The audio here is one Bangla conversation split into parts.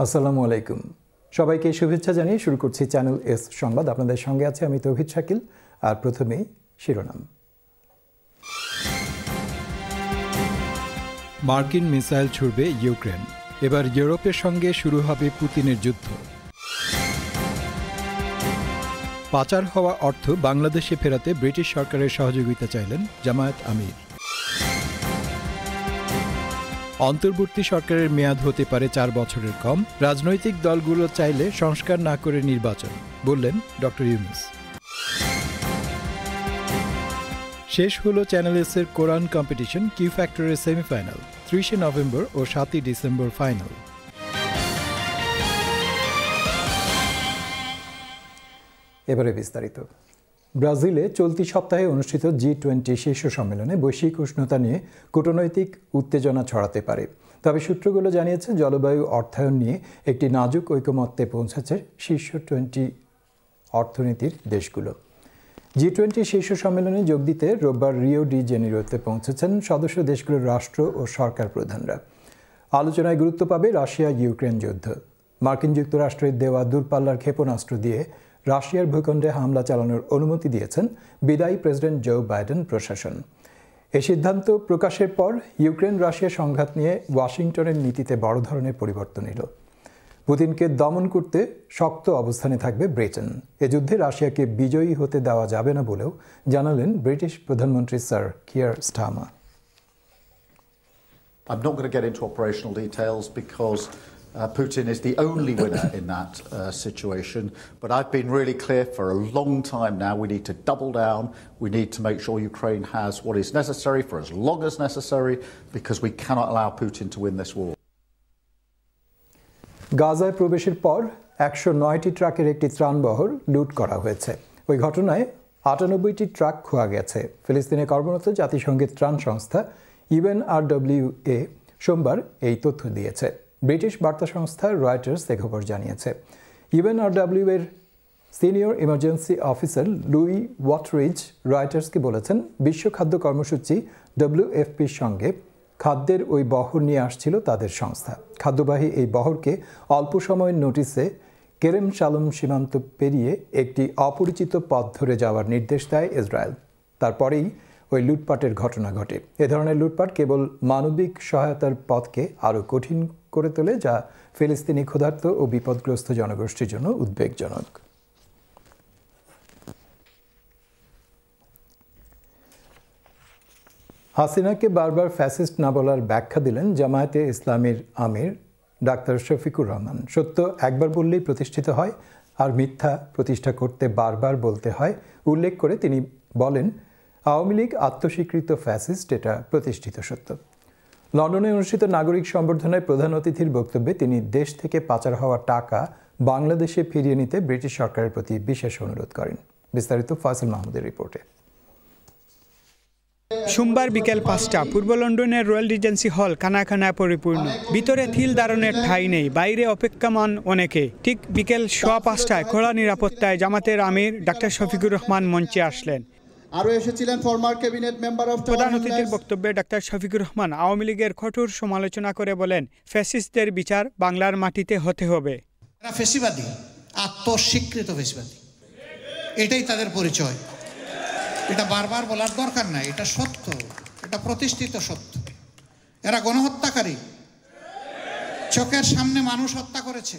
আসসালামু আলাইকুম সবাইকে শুভেচ্ছা জানিয়ে শুরু করছি চ্যানেল এস সংবাদ। আপনাদের সঙ্গে আছে আমি তৌহিদ শাকিল। আর প্রথমেই শিরোনাম। মার্কিন মিসাইল ছুড়বে ইউক্রেন, এবার ইউরোপের সঙ্গে শুরু হবে পুতিনের যুদ্ধ। পাচার হওয়া অর্থ বাংলাদেশে ফেরাতে ব্রিটিশ সরকারের সহযোগিতা চাইলেন জামায়াত আমির। অন্তর্বর্তী সরকারের মেয়াদ হতে পারে 4 বছরের কম, রাজনৈতিক দলগুলো চাইলে সংস্কার না করে নির্বাচন, বললেন ডক্টর ইউনূস। শেষ হলো চ্যানেল এস-এর কোরআন কম্পিটিশন কিউ ফ্যাক্টরের সেমিফাইনাল। 30 নভেম্বর ও 7 ডিসেম্বর ফাইনাল। এবারে বিস্তারিত। ব্রাজিলে চলতি সপ্তাহে অনুষ্ঠিত G20 শীর্ষ সম্মেলনে বৈশ্বিক উষ্ণতা নিয়ে কূটনৈতিক উত্তেজনা ছড়াতে পারে। তবে সূত্রগুলো জানিয়েছে জলবায়ু অর্থায়ন নিয়ে একটি নাজুক ঐকমত্যে পৌঁছেছে শীর্ষ 20 অর্থনীতির দেশগুলো। G20 শীর্ষ সম্মেলনে যোগ দিতে রোববার রিও ডি জেনিরোতে পৌঁছেছেন সদস্য দেশগুলোর রাষ্ট্র ও সরকার প্রধানরা। আলোচনায় গুরুত্ব পাবে রাশিয়া ইউক্রেন যুদ্ধ। মার্কিন যুক্তরাষ্ট্রের দেওয়া দূরপাল্লার ক্ষেপণাস্ত্র দিয়ে রাশিয়ার ভূখণ্ডে হামলা চালানোর অনুমতি দিয়েছেন বিদায়ী প্রেসিডেন্ট জো বাইডেন প্রশাসন। এই সিদ্ধান্ত প্রকাশের পর ইউক্রেন রাশিয়া সংঘাত নিয়ে ওয়াশিংটনের নীতিতে বড় ধরনের পরিবর্তন এলো। পুতিনকে দমন করতে শক্ত অবস্থানে থাকবে ব্রিটেন। এ যুদ্ধে রাশিয়াকে বিজয়ী হতে দেওয়া যাবে না বলেও জানালেন ব্রিটিশ প্রধানমন্ত্রী sir Keir Starmer. I'm not going to get into operational details because Putin is the only winner in that situation. But I've been really clear for a long time now, we need to double down. We need to make sure Ukraine has what is necessary for as long as necessary, because we cannot allow Putin to win this war. গাজায় প্রবেশের পর 109টি ট্রাকের একটি ত্রাণবহর লুট করা হয়েছে। ওই ঘটনায় 98টি ট্রাক খোয়া গেছে। ফিলিস্তিনে কর্মরত জাতিসংঘের ত্রাণ সংস্থা UNRWA সোমবার এই তথ্য দিয়েছে। ব্রিটিশ বার্তা সংস্থা রয়টার্স এ খবর জানিয়েছে। UNRWA এর সিনিয়র ইমার্জেন্সি অফিসার লুই ওয়াটরিজ রয়টার্সকে বলেছেন, বিশ্ব খাদ্য কর্মসূচি WFPর সঙ্গে খাদ্যের ওই বহর নিয়ে আসছিল তাদের সংস্থা। খাদ্যবাহী এই বহরকে অল্প সময়ের নোটিসে কেরেম শালম সীমান্ত পেরিয়ে একটি অপরিচিত পথ ধরে যাওয়ার নির্দেশ দেয় ইসরায়েল। তারপরেই ওই লুটপাটের ঘটনা ঘটে। এ ধরনের লুটপাট কেবল মানবিক সহায়তার পথকে আরও কঠিন করে তোলে, যা ফিলিস্তিনি ক্ষুধার্ত ও বিপদগ্রস্ত জনগোষ্ঠীর জন্য উদ্বেগজনক। হাসিনাকে বারবার ফ্যাসিস্ট না বলার ব্যাখ্যা দিলেন জামায়াতে ইসলামীর আমির ডাক্তার শফিকুর রহমান। সত্য একবার বললেই প্রতিষ্ঠিত হয়, আর মিথ্যা প্রতিষ্ঠা করতে বারবার বলতে হয় উল্লেখ করে তিনি বলেন, আওয়ামী লীগ আত্মস্বীকৃত ফ্যাসিস্ট, এটা প্রতিষ্ঠিত সত্য। লন্ডনে অনুষ্ঠিত নাগরিক সম্বর্ধনায় প্রধান অতিথির বক্তব্যে তিনি দেশ থেকে পাচার হওয়া টাকা বাংলাদেশে ফিরিয়ে নিতে ব্রিটিশ সরকারের প্রতি বিশেষ অনুরোধ করেন। বিস্তারিত ফয়সাল মাহমুদের রিপোর্টে। সোমবার বিকেল 5টা পূর্ব লন্ডনের রয়্যাল রিজেন্সি হল কানা কানা পরিপূর্ণ। ভিতরে থিল দারণের ঠাঁই নেই, বাইরে অপেক্ষমান অনেকে। ঠিক বিকেল 5:15টায় কড়া নিরাপত্তায় জামাতের আমির ডাক্তার শফিকুর রহমান মঞ্চে আসলেন। আরও এসেছিলেন ফরমার ক্যাবিনেট মেম্বার অফ প্রধান অতিথির বক্তব্যে ডাক্তার শফিকুর রহমান আওয়ামী লীগের কঠোর সমালোচনা করে বলেন, ফ্যাসিস্টদের বিচার বাংলার মাটিতে হতে হবে। এরা ফ্যাসিবাদী, আত্মস্বীকৃত ফ্যাসিবাদী, এটাই তাদের পরিচয়। এটা বারবার বলার দরকার নাই, এটা সত্য, এটা প্রতিষ্ঠিত সত্য। এরা গণহত্যাকারী, চোখের সামনে মানুষ হত্যা করেছে,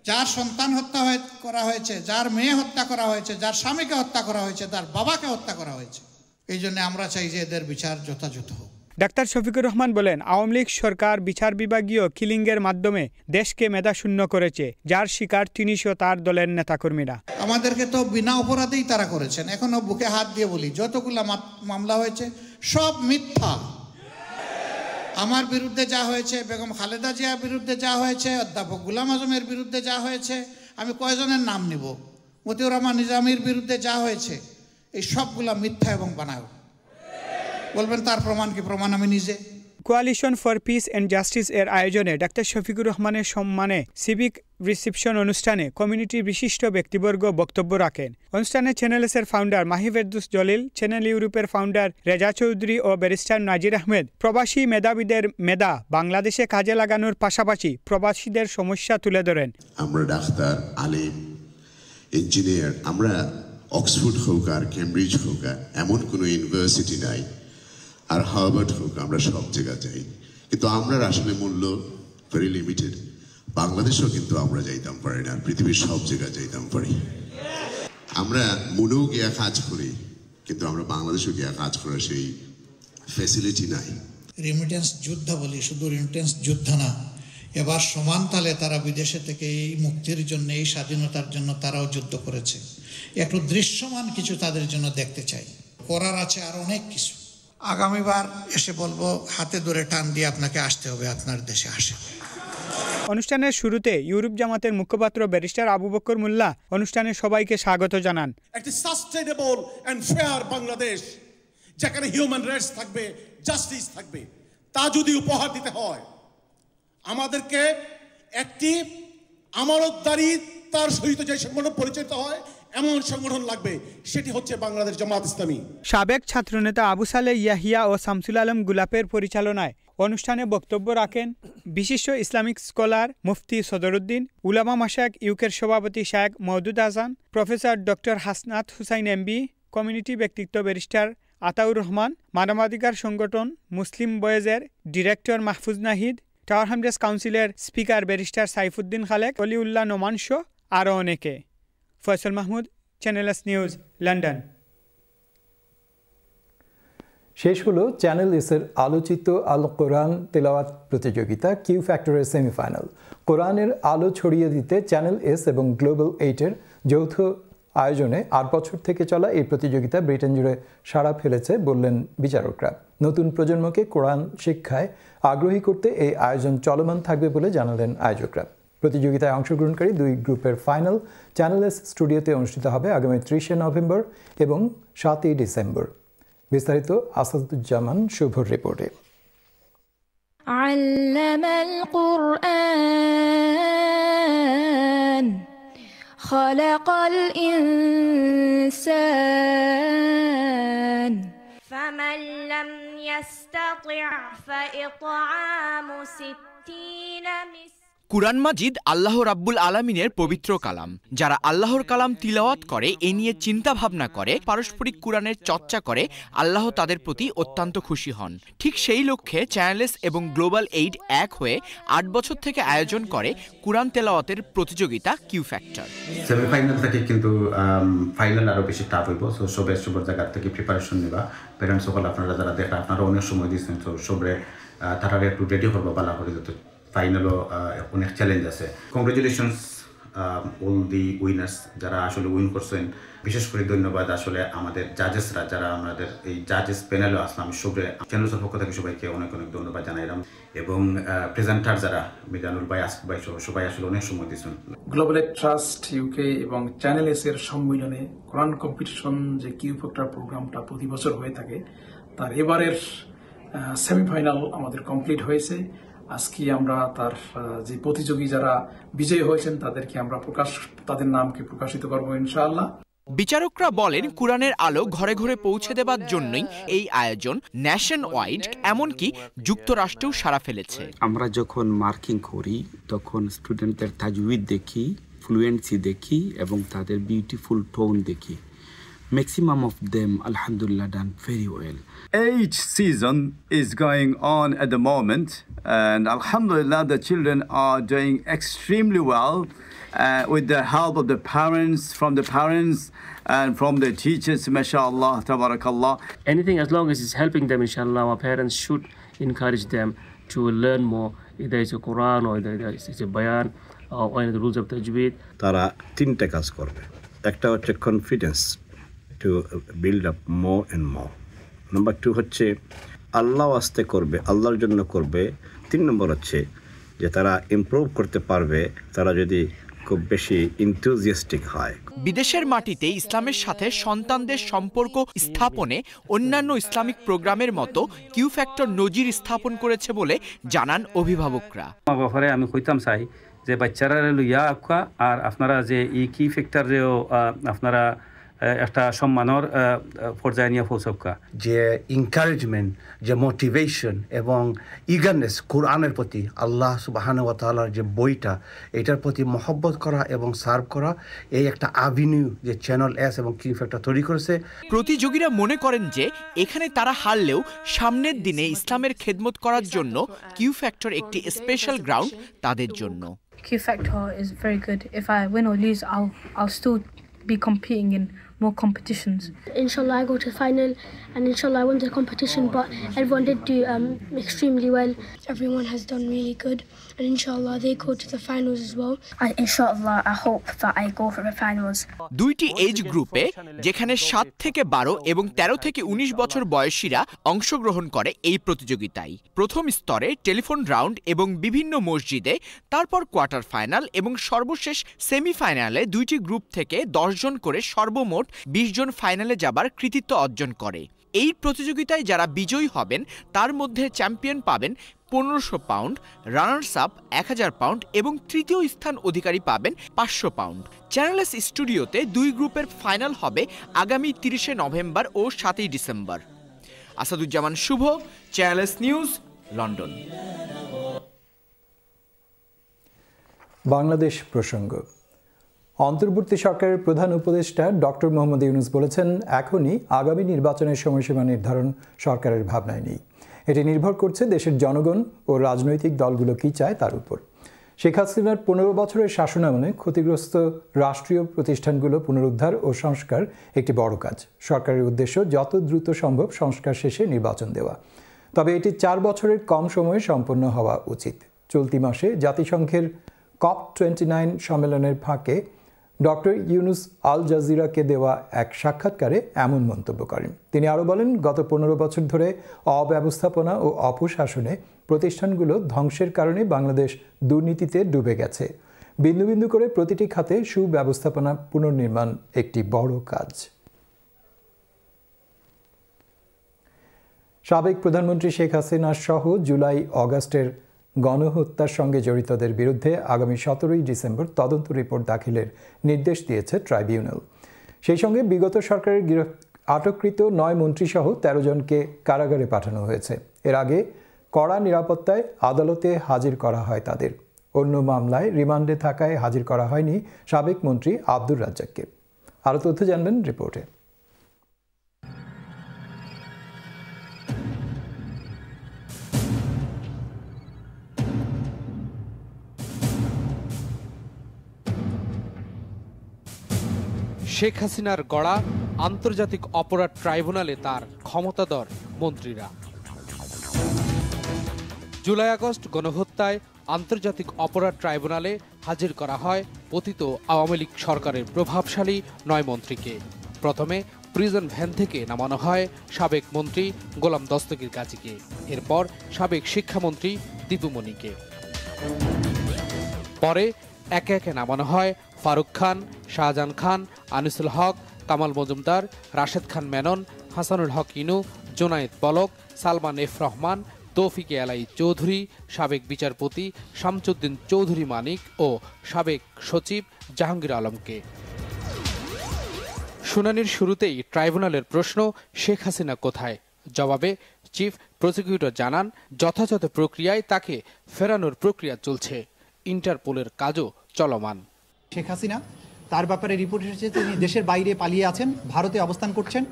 যার সন্তান হত্যা করা হয়েছে, যার মেয়ে হত্যা করা হয়েছে, যার স্বামীকে হত্যা করা হয়েছে, তার বাবাকে হত্যা করা হয়েছে। এই জন্য আমরা চাই যে এদের বিচার যথাযথ হোক। ডাক্তার শফিকুর রহমান বলেন, আওয়ামী লীগ সরকার বিচার বিভাগীয় কিলিংয়ের মাধ্যমে দেশকে মেধাশূন্য করেছে, যার শিকার তিনিও তার দলের নেতাকর্মীরা। আমাদেরকে তো বিনা অপরাধেই তারা করেছেন। এখনো বুকে হাত দিয়ে বলি, যতগুলা মামলা হয়েছে সব মিথ্যা। আমার বিরুদ্ধে যা হয়েছে, বেগম খালেদা জিয়ার বিরুদ্ধে যা হয়েছে, অধ্যাপক গোলাম আজমের বিরুদ্ধে যা হয়েছে, আমি কয়জনের নাম নিব, মতিউর রহমান নিজামীর বিরুদ্ধে যা হয়েছে, এই সবগুলা মিথ্যা এবং বানাও। বলবেন তার প্রমাণ কি? প্রমাণ আমি নিজে। Coalition for piece and justice এর আয়োজনে ডাক্তার শফিকুর রহমানের সম্মানে সিভিক রিসেপশন অনুষ্ঠানে কমিউনিটির বিশিষ্ট ব্যক্তিবর্গ বক্তব্য রাখেন। অনুষ্ঠানে চ্যানেল এস এর ফাউন্ডার মাহিফেরদৌস জলিল, চ্যানেল ইউরোপের ফাউন্ডার রেজা চৌধুরী ও ব্যারিস্টার নাজির আহমেদ প্রবাসী মেধাবীদের মেধা বাংলাদেশে কাজে লাগানোর পাশাপাশি প্রবাসীদের সমস্যা তুলে ধরেন। আমরা ডাক্তার, আলিম, ইঞ্জিনিয়ার, আমরা অক্সফোর্ড হোক আর কেমব্রিজ হোক এমন কোনো ইউনিভার্সিটি নাই, আর হার্ভার্ড হোক, আমরা সব জায়গায় যাই, কিন্তু আমরা আসলে মূল্য ভেরি লিমিটেড। বাংলাদেশেও কিন্তু আমরা যাইতাম পারি না, পৃথিবীর সব জায়গায় যাইতাম পারি। আমরা মনেও গিয়া কাজ করি, কিন্তু আমরা বাংলাদেশেও গিয়া কাজ করার সেই ফ্যাসিলিটি নাই। রেমিটেন্স যোদ্ধা বলি, শুধু রেমিটেন্স যোদ্ধা না, এবার সমান তালে তারা বিদেশে থেকে এই মুক্তির জন্য, এই স্বাধীনতার জন্য তারাও যুদ্ধ করেছে। একটু দৃশ্যমান কিছু তাদের জন্য দেখতে চাই। করার আছে আর অনেক কিছু। আগামীবার এসে বলবো, হাতে ধরে টান দিয়ে আপনাকে আসতে হবে, আপনার দেশে আসে। অনুষ্ঠানের শুরুতে ইউরোপ জামাতের মুখপাত্র ব্যারিস্টার আবু বকর মোল্লা অনুষ্ঠানে সবাইকে স্বাগত জানান। একটি সাস্টেইনেবল এন্ড ফেয়ার বাংলাদেশ, যেখানে হিউম্যান রাইটস থাকবে, জাস্টিস থাকবে, তা যদি উপহার দিতে হয় আমাদেরকে একটি আমানতদারি তার সহিত যে সংগঠন পরিচালিত হয় এমন সংগঠন লাগবে, সেটি হচ্ছে বাংলাদেশ জামাত ইসলামী। সাবেক ছাত্রনেতা আবু সালে ইয়াহিয়া ও শামসুল আলম গুলাপের পরিচালনায় অনুষ্ঠানে বক্তব্য রাখেন বিশিষ্ট ইসলামিক স্কলার মুফতি সদরুদ্দিন, উলামা মাশায়েখ ইউকের সভাপতি Shaykh Maudud Ahsan, professor doctor Hasnat Hussain MB, community ব্যক্তিত্ব ব্যারিস্টার আতাউর রহমান, মানবাধিকার সংগঠন মুসলিম বয়েজের director Mahfuz Nahid, tower Hamlets কাউন্সিলের স্পিকার ব্যারিস্টার সাইফুদ্দিন খালেক, অলিউল্লাহ নোমান শো আরও অনেকে। Faisal Mahmud, channel S news, London. শেষ হলো চ্যানেল এসের আলোচিত আল কোরআন তেলাওয়াত প্রতিযোগিতা কিউ ফ্যাক্টরের সেমিফাইনাল। কোরআনের আলো ছড়িয়ে দিতে চ্যানেল এস এবং গ্লোবাল 8-এর যৌথ আয়োজনে 8 বছর থেকে চলা এই প্রতিযোগিতা ব্রিটেন জুড়ে সাড়া ফেলেছে বললেন বিচারকরা। নতুন প্রজন্মকে কোরআন শিক্ষায় আগ্রহী করতে এই আয়োজন চলমান থাকবে বলে জানালেন আয়োজকরা। প্রতিযোগিতায় অংশগ্রহণকারী 2 গ্রুপের ফাইনাল চ্যানেল এস স্টুডিওতে অনুষ্ঠিত হবে আগামী 30শে নভেম্বর এবং 7ই ডিসেম্বর। বিস্তারিত আসাদুজ্জামান শুভর রিপোর্টে। আল্লামাল কুরআন খালাকাল ইনসান ফামান লাম ইস্তাতি' ফাইতআমু 60 কুরআন মাজিদ আল্লাহ রাব্বুল আলামিনের পবিত্র কালাম। যারা আল্লাহর কালাম তিলাওয়াত করে, এ নিয়ে চিন্তা ভাবনা করে, পারস্পরিক কুরআনের চর্চা করে, আল্লাহ তাদের প্রতি অত্যন্ত খুশি হন। ঠিক সেই লক্ষ্যে চ্যানেলস এবং গ্লোবাল 8 এক হয়ে 8 বছর থেকে আয়োজন করে কুরআন তেলাওয়াতের প্রতিযোগিতা কিউ ফ্যাক্টর। সেমিফাইনাল থেকে কিন্তু ফাইনাল আরও বেশি টাফ হইব। সো সবাই সবার জায়গা থেকে প্রিপারেশন নেবা। প্যারেন্টস সকল আপনারা যারা দেখেন, আপনারা অনেক সময় দিচ্ছেন, তো সবরে তারা একটু রেডি করবো পালা করে, যাতে ফাইনালও অনেক চ্যালেঞ্জ আছে। কংগ্রেচুলেশনস অল দি উইনার্স, যারা আসলে উইন করছেন। বিশেষ করে ধন্যবাদ আসলে আমাদের জাজেসরা, যারা আমাদের এই জাজেস প্যানেলও আসলাম, সবরে চ্যানেলের পক্ষ থেকে সবাইকে অনেক অনেক ধন্যবাদ জানাইলাম। এবং প্রেজেন্টার যারা মিজানুল ভাই, আসিফ ভাই সহ সবাই আসলে অনেক সময় দিয়েছেন। গ্লোবাল ট্রাস্ট ইউকে এবং চ্যানেল এস এর সম্মেলনে কোরআন কম্পিটিশন যে কিউ ফ্যাক্টর প্রোগ্রামটা প্রতি বছর হয়ে থাকে, তার এবারের সেমিফাইনাল আমাদের কমপ্লিট হয়েছে। আজকে আমরা তার যে প্রতিযোগী যারা বিজয়ী হয়েছেন তাদেরকে আমরা তাদের নামকে প্রকাশিত করব ইনশাআল্লাহ। বিচারকরা বলেন, কুরআনের আলো ঘরে ঘরে পৌঁছে দেবার জন্যই এই আয়োজন ন্যাশন ওয়াইড, এমনকি যুক্তরাষ্ট্রেও সাড়া ফেলেছে। আমরা যখন মার্কিং করি তখন স্টুডেন্টদের তাজউইদ দেখি, ফ্লুয়েন্সি দেখি এবং তাদের বিউটিফুল টোন দেখি। Maximum of them, alhamdulillah, done very well. Each season is going on at the moment, and alhamdulillah, the children are doing extremely well with the help of the parents, from the parents and from the teachers, mashallah, tabarakallah. Anything as long as it's helping them, inshallah, our parents should encourage them to learn more, either it's a Quran or either it's a bayan or the rules of tajweed. তারা তিনটা কাজ করবে। একটা হচ্ছে confidence, to build up more and more. Number 2 হচ্ছে আল্লাহ ওয়াস্তে করবে, আল্লাহর জন্য করবে। 3 নম্বর হচ্ছে যে তারা ইমপ্রুভ করতে পারবে, তারা যদি খুব বেশি ইনথুজিয়াস্টিক হয়। বিদেশের মাটিতে ইসলামের সাথে সন্তানদের সম্পর্ক স্থাপনে অন্যান্য ইসলামিক প্রোগ্রামের মতো কিউ ফ্যাক্টর নজির স্থাপন করেছে বলে জানান অভিভাবকরা। ব্যাপারে আমি কইতাম চাই যে বাচ্চারা লইয়া আঁকা আর আপনারা যে এই কি ফ্যাক্টরেও আপনারা একটা সম্মানের পর্যায়ে নিয়ে পৌঁছকা। যে এনকারেজমেন্ট, যে মোটিভেশন এবং ইগারনেস কোরআনের প্রতি, আল্লাহ সুবহানাহু ওয়া তাআলার যে বইটা, এটার প্রতি মহব্বত করা এবং সার্ভ করা, এই একটা অ্যাভিনিউ যে চ্যানেল এস এবং কিউ ফ্যাক্টর তৈরি করেছে। প্রতিযোগীরা মনে করেন যে এখানে তারা হারলেও সামনের দিনে ইসলামের খেদমত করার জন্য কিউ ফ্যাক্টর একটি স্পেশাল গ্রাউন্ড তাদের জন্য। Q Factor is very good. If I win or lose, I'll still be competing in more competitions. Inshallah, I go to the final, and inshallah, I won the competition. But everyone did do extremely well. Everyone has done really good, and inshallah, they go to the finals as well. Inshallah, I hope that I go for the finals. দুইটি এজ গ্রুপে, যেখানে 7 থেকে 12 এবং 13 থেকে 19 বছর বয়সীরা অংশগ্রহণ করে এই প্রতিযোগিতায়। প্রথম স্তরে টেলিফোন রাউন্ড এবং বিভিন্ন মসজিদে, তারপর কোয়ার্টার ফাইনাল এবং সর্বশেষ সেমিফাইনালে দুইটি গ্রুপ থেকে 10 জন করে সর্বমোট 20 জন ফাইনালে যাবার কৃতিত্ব অর্জন করে। এই প্রতিযোগিতায় যারা বিজয়ী হবেন তার মধ্যে চ্যাম্পিয়ন পাবেন 1500 পাউন্ড, রানার্স আপ 1000 পাউন্ড এবং তৃতীয় স্থান অধিকারী পাবেন 500 পাউন্ড। চ্যানেল এস স্টুডিওতে দুই গ্রুপের ফাইনাল হবে আগামী 30শে নভেম্বর ও 7ই December. Asaduzzaman Shuvo, channel S news, London. Bangladesh প্রসঙ্গ। অন্তর্বর্তী সরকারের প্রধান উপদেষ্টা ডক্টর মোহাম্মদ ইউনূস বলেছেন, এখনই আগামী নির্বাচনের সময়সীমা নির্ধারণ সরকারের ভাবনায় নেই। এটি নির্ভর করছে দেশের জনগণ ও রাজনৈতিক দলগুলো কী চায় তার উপর। শেখ হাসিনার 15 বছরের শাসনামলে ক্ষতিগ্রস্ত রাষ্ট্রীয় প্রতিষ্ঠানগুলো পুনরুদ্ধার ও সংস্কার একটি বড় কাজ। সরকারের উদ্দেশ্য যত দ্রুত সম্ভব সংস্কার শেষে নির্বাচন দেওয়া, তবে এটি 4 বছরের কম সময়ে সম্পন্ন হওয়া উচিত। চলতি মাসে জাতিসংঘের COP29 সম্মেলনের ফাঁকে ডক্টর ইউনূস আল জাজিরাকে দেওয়া এক সাক্ষাৎকারে এমন মন্তব্য করেন। তিনি আরও বলেন, গত 15 বছর ধরে অব্যবস্থাপনা ও অপশাসনে প্রতিষ্ঠানগুলো ধ্বংসের কারণে বাংলাদেশ দুর্নীতিতে ডুবে গেছে। বিন্দু বিন্দু করে প্রতিটি খাতে সুব্যবস্থাপনা পুনর্নির্মাণ একটি বড় কাজ। সাবেক প্রধানমন্ত্রী শেখ হাসিনা সহ জুলাই আগস্টের গণহত্যার সঙ্গে জড়িতদের বিরুদ্ধে আগামী 17ই ডিসেম্বর তদন্ত রিপোর্ট দাখিলের নির্দেশ দিয়েছে ট্রাইব্যুনাল। সেই সঙ্গে বিগত সরকারের আটককৃত 9 মন্ত্রীসহ 13 জনকে কারাগারে পাঠানো হয়েছে। এর আগে কড়া নিরাপত্তায় আদালতে হাজির করা হয় তাদের। অন্য মামলায় রিমান্ডে থাকায় হাজির করা হয়নি সাবেক মন্ত্রী আব্দুর রাজ্জাককে। আরও তথ্য জানবেন রিপোর্টে। শেখ হাসিনার গড়া আন্তর্জাতিক অপরাধ ট্রাইব্যুনালে তার ক্ষমতাধর মন্ত্রীরা। জুলাই আগস্ট গণহত্যায় আন্তর্জাতিক অপরাধ ট্রাইব্যুনালে হাজির করা হয় পতিত আওয়ামী লীগ সরকারের প্রভাবশালী 9 মন্ত্রীকে। প্রথমে প্রিজন ভ্যান থেকে নামানো হয় সাবেক মন্ত্রী গোলাম দস্তগীর গাজীকে, এরপর সাবেক শিক্ষামন্ত্রী দীপু মনিকে। পরে একে একে নামানো হয় ফারুক খান, শাহজাহান খান, আনিসুল হক, কামাল মজুমদার, রাশেদ খান মেনন, হাসানুল হক ইনু, জোনায়েদ পলক, সালমান এফ রহমান, তৌফিকে আলাই চৌধুরী, সাবেক বিচারপতি শামসুদ্দিন চৌধুরী মানিক ও সাবেক সচিব জাহাঙ্গীর আলমকে। শুনানির শুরুতেই ট্রাইব্যুনালের প্রশ্ন, শেখ হাসিনা কোথায়? জবাবে চিফ প্রসিকিউটর জানান, যথাযথ প্রক্রিয়ায় তাকে ফেরানোর প্রক্রিয়া চলছে, ইন্টারপোলের কাজও চলমান। শেখ হাসিনা তার ব্যাপারে রিপোর্ট এসেছে তিনি দেশের বাইরে পালিয়ে আছেন, ভারতে অবস্থান করছেন।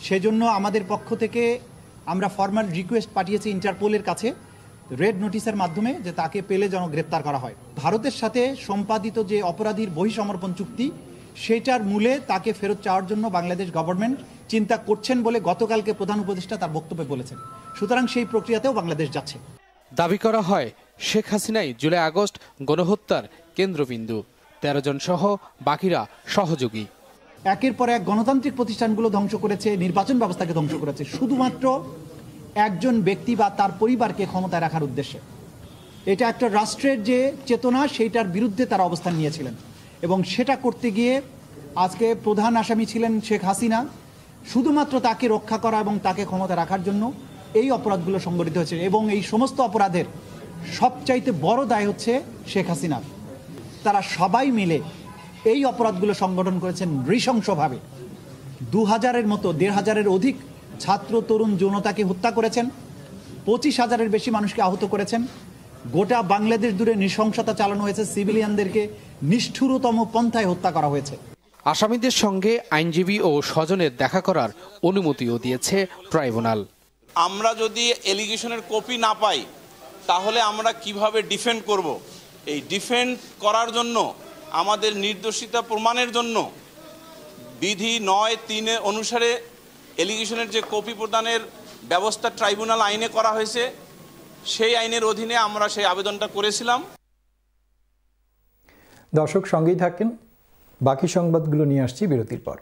সেজন্য আমাদের পক্ষ থেকে আমরা ফরমাল রিকোয়েস্ট পাঠিয়েছি ইন্টারপোলের কাছে রেড নোটিশের মাধ্যমে, যে তাকে পেলে যেন গ্রেপ্তার করা হয়। ভারতের সাথে সম্পাদিত যে অপরাধীর বহিঃসমর্পণ চুক্তি, সেটার মূলে তাকে ফেরত চাওয়ার জন্য বাংলাদেশ গভর্নমেন্ট চিন্তা করছেন বলে গতকালকে প্রধান উপদেষ্টা তার বক্তব্যে বলেছেন। সুতরাং সেই প্রক্রিয়াতেও বাংলাদেশ যাচ্ছে। দাবি করা হয় শেখ হাসিনাই জুলাই আগস্ট গণহত্যার কেন্দ্রবিন্দু, 13 জন সহ বাকিরা সহযোগী। একের পর এক গণতান্ত্রিক প্রতিষ্ঠানগুলো ধ্বংস করেছে, নির্বাচন ব্যবস্থাকে ধ্বংস করেছে, শুধুমাত্র একজন ব্যক্তি বা তার পরিবারকে ক্ষমতায় রাখার উদ্দেশ্যে। এটা একটা রাষ্ট্রের যে চেতনা, সেইটার বিরুদ্ধে তারা অবস্থান নিয়েছিলেন। এবং সেটা করতে গিয়ে আজকে প্রধান আসামি ছিলেন শেখ হাসিনা, শুধুমাত্র তাকে রক্ষা করা এবং তাকে ক্ষমতা রাখার জন্য এই অপরাধগুলো সংগঠিত হয়েছে। এবং এই সমস্ত অপরাধের সবচাইতে বড় দায় হচ্ছে শেখ হাসিনার। তারা সবাই মিলে এই অপরাধগুলো সংগঠন করেছেন নৃশংসভাবে। 2000-এর মতো 1500-এর অধিক ছাত্র তরুণ জনতাকে হত্যা করেছেন, 25,000-এর বেশি মানুষকে আহত করেছেন। গোটা বাংলাদেশ জুড়ে নৃশংসতা চালানো হয়েছে, সিভিলিয়ানদেরকে নিষ্ঠুরতম পন্থায় হত্যা করা হয়েছে। আসামিদের সঙ্গে আইনজীবী ও স্বজনের দেখা করার অনুমতিও দিয়েছে ট্রাইব্যুনাল। আমরা যদি এলিগেশনের কপি না পাই তাহলে আমরা কিভাবে ডিফেন্ড করব? এই ডিফেন্ড করার জন্য আমাদের নির্দোষিতা প্রমাণের জন্য বিধি 9(3) অনুসারে এলিগেশনের যে কপি প্রদানের ব্যবস্থা ট্রাইব্যুনাল আইনে করা হয়েছে, সেই আইনের অধীনে আমরা সেই আবেদনটা করেছিলাম। দর্শক সঙ্গেই থাকেন, বাকি সংবাদগুলো নিয়ে আসছি বিরতির পর।